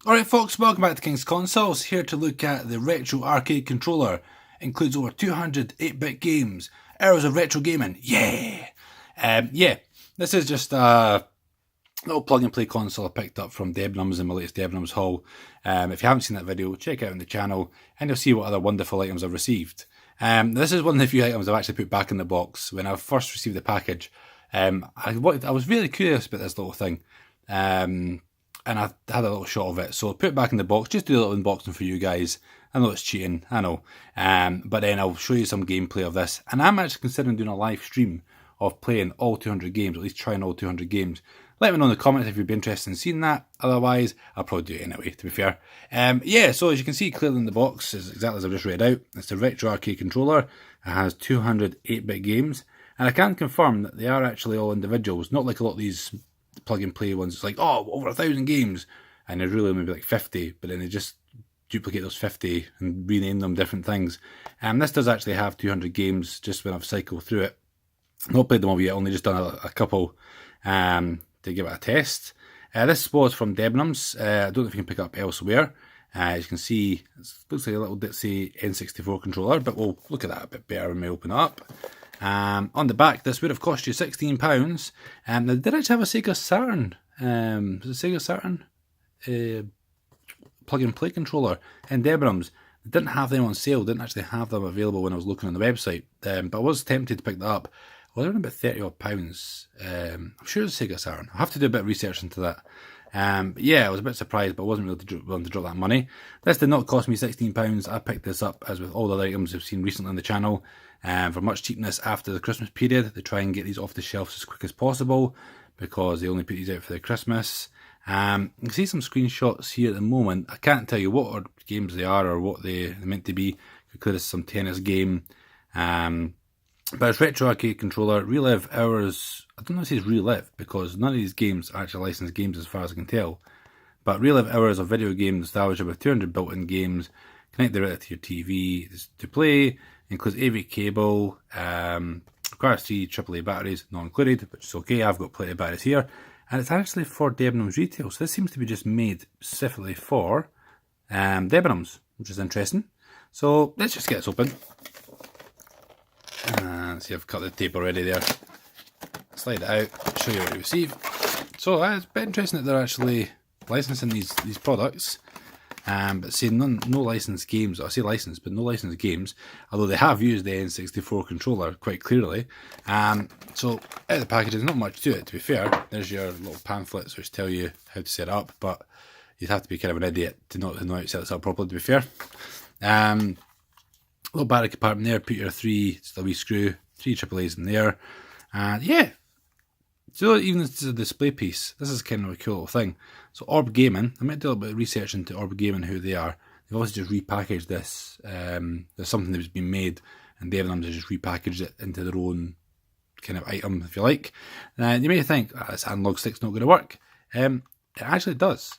Alright folks, welcome back to King's Consoles, here to look at the Retro Arcade Controller. Includes over 200 8-bit games, eras of retro gaming, yeah! This is just a little plug and play console I picked up from Debenhams in my latest Debenhams haul. If you haven't seen that video, check it out on the channel and you'll see what other wonderful items I've received. This is one of the few items I've actually put back in the box. When I first received the package, I was really curious about this little thing. And I had a little shot of it, so I'll put it back in the box, just do a little unboxing for you guys. I know it's cheating, I know, but then I'll show you some gameplay of this, and I'm actually considering doing a live stream of playing all 200 games, at least trying all 200 games. Let me know in the comments if you'd be interested in seeing that, otherwise I'll probably do it anyway, to be fair. So as you can see clearly in the box, is exactly as I've just read out, it's a Retro Arcade Controller. It has 200 8-bit games, and I can confirm that they are actually all individuals, not like a lot of these plug and play ones. It's like, oh, over 1,000 games, and there's really maybe like 50, but then they just duplicate those 50 and rename them different things. This does actually have 200 games just when I've cycled through it. I've not played them all yet, only just done a couple to give it a test. This was from Debenhams. I don't know if you can pick it up elsewhere. As you can see, it looks like a little ditzy N64 controller, but we'll look at that a bit better when we open it up. On the back, this would have cost you £16. They did actually have a Sega Saturn. Was it Sega Saturn? Plug and play controller in Debenhams. They didn't have them on sale, didn't actually have them available when I was looking on the website. But I was tempted to pick that up. Well, they're about £30 odd. I'm sure it's Sega Saturn. I'll have to do a bit of research into that. I was a bit surprised, but I wasn't really willing to drop that money. This did not cost me £16. I picked this up, as with all the other items we've seen recently on the channel, for much cheapness after the Christmas period. They try and get these off the shelves as quick as possible, because they only put these out for the Christmas. You can see some screenshots here at the moment. I can't tell you what games they are or what they're meant to be. Could this some tennis game. But it's Retro Arcade Controller, Relive Hours. I don't know if it says Relive, because none of these games are actually licensed games as far as I can tell. But Relive Hours of video game nostalgia with 200 built-in games, connect directly to your TV to play, includes AV cable, requires 3 AAA batteries, not included, which is okay, I've got plenty of batteries here. And it's actually for Debenhams retail, so this seems to be just made specifically for Debenhams, which is interesting. So let's just get this open. See, I've cut the tape already there. Slide it out, show you what you receive. So it's a bit interesting that they're actually licensing these products, but say no licensed games. I say licensed, but no licensed games. Although they have used the N64 controller quite clearly. So out of the package, there's not much to it. To be fair, there's your little pamphlets which tell you how to set it up, but you'd have to be kind of an idiot to know how to set this up properly. To be fair. Little battery compartment there, put your 3, it's a wee screw, 3 AAAs in there, and yeah, so even as a display piece, this is kind of a cool little thing. So Orb Gaming, I might do a little bit of research into Orb Gaming, who they are. They've obviously just repackaged this, there's something that's been made, and Debenhams has just repackaged it into their own kind of item, if you like. You may think, this analog stick's not going to work. It actually does.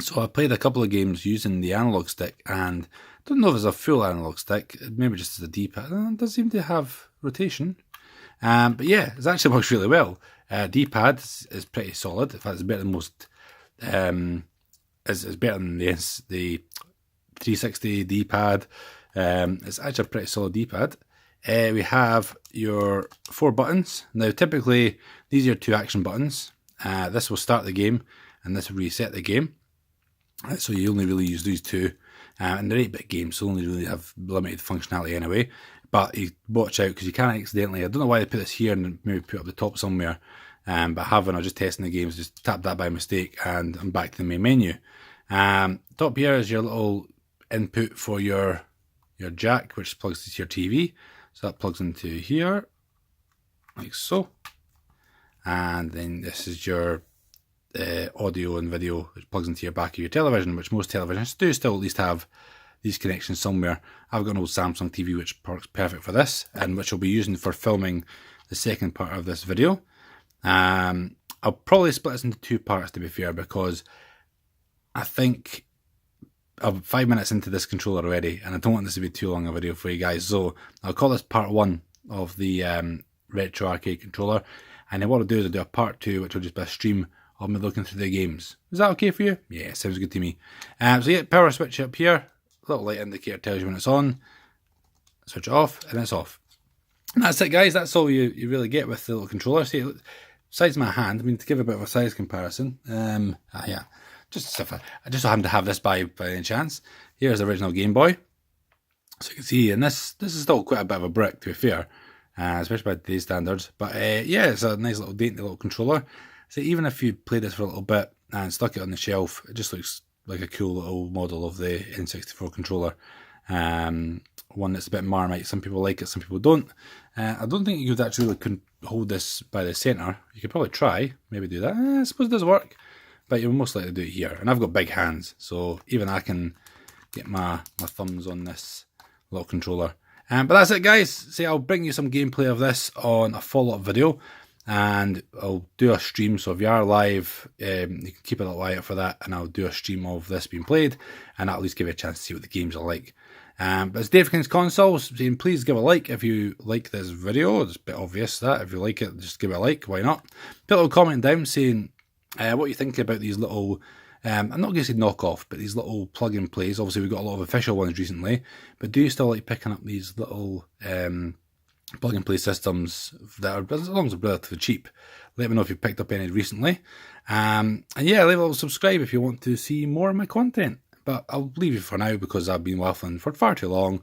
So I played a couple of games using the analog stick, and I don't know if it's a full analog stick, maybe just as a D-pad. It does seem to have rotation. But yeah, it actually works really well. D-pad is pretty solid. In fact, it's better than most. It's better than the 360 D-pad. It's actually a pretty solid D-pad. We have your 4 buttons. Now, typically, these are your 2 action buttons. This will start the game, and this will reset the game. So you only really use these 2. And they're 8-bit games, so only really have limited functionality anyway. But you watch out, because you can accidentally, I don't know why they put this here and maybe put it up the top somewhere, but I was just testing the games, just tapped that by mistake, and I'm back to the main menu. Top here is your little input for your jack, which plugs into your TV. So that plugs into here, like so. And then this is your audio and video, which plugs into your back of your television, which most televisions do still at least have these connections somewhere. I've got an old Samsung TV which works perfect for this, and which I'll be using for filming the second part of this video. I'll probably split this into 2 parts, to be fair, because I think I'm 5 minutes into this controller already, and I don't want this to be too long a video for you guys, so I'll call this part 1 of the Retro Arcade Controller, and then what I'll do is I'll do a part 2, which will just be a stream of me looking through the games. Is that okay for you? Yeah, sounds good to me. So yeah, power switch up here. Little light indicator tells you when it's on. Switch it off, and it's off. And that's it, guys. That's all you really get with the little controller. See, size my hand. I mean, to give a bit of a size comparison. Yeah, just stuff. I just happen to have this by any chance. Here's the original Game Boy. So you can see, and this is still quite a bit of a brick, to be fair, especially by today's standards. But yeah, it's a nice little dainty little controller. So even if you played this for a little bit and stuck it on the shelf, it just looks like a cool little model of the N64 controller. One that's a bit Marmite. Some people like it, some people don't. I don't think you could actually hold this by the centre. You could probably try, maybe do that. I suppose it does work, but you'll most likely do it here. And I've got big hands, so even I can get my thumbs on this little controller. But that's it, guys. See, I'll bring you some gameplay of this on a follow-up video, and I'll do a stream. So if you are live, you can keep an eye out for that, and I'll do a stream of this being played, and that'll at least give you a chance to see what the games are like. But it's Dave King's Consoles saying please give a like if you like this video. It's a bit obvious that if you like it, just give it a like. Why not? Put a little comment down saying what you think about these little, I'm not going to say knockoff, but these little plug-and-plays. Obviously, we've got a lot of official ones recently, but do you still like picking up these little plug-and-play systems that are, as long as they're relatively cheap? Let me know if you've picked up any recently. And yeah, leave a little subscribe if you want to see more of my content. But I'll leave you for now because I've been waffling for far too long.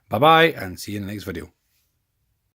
Bye-bye, and see you in the next video.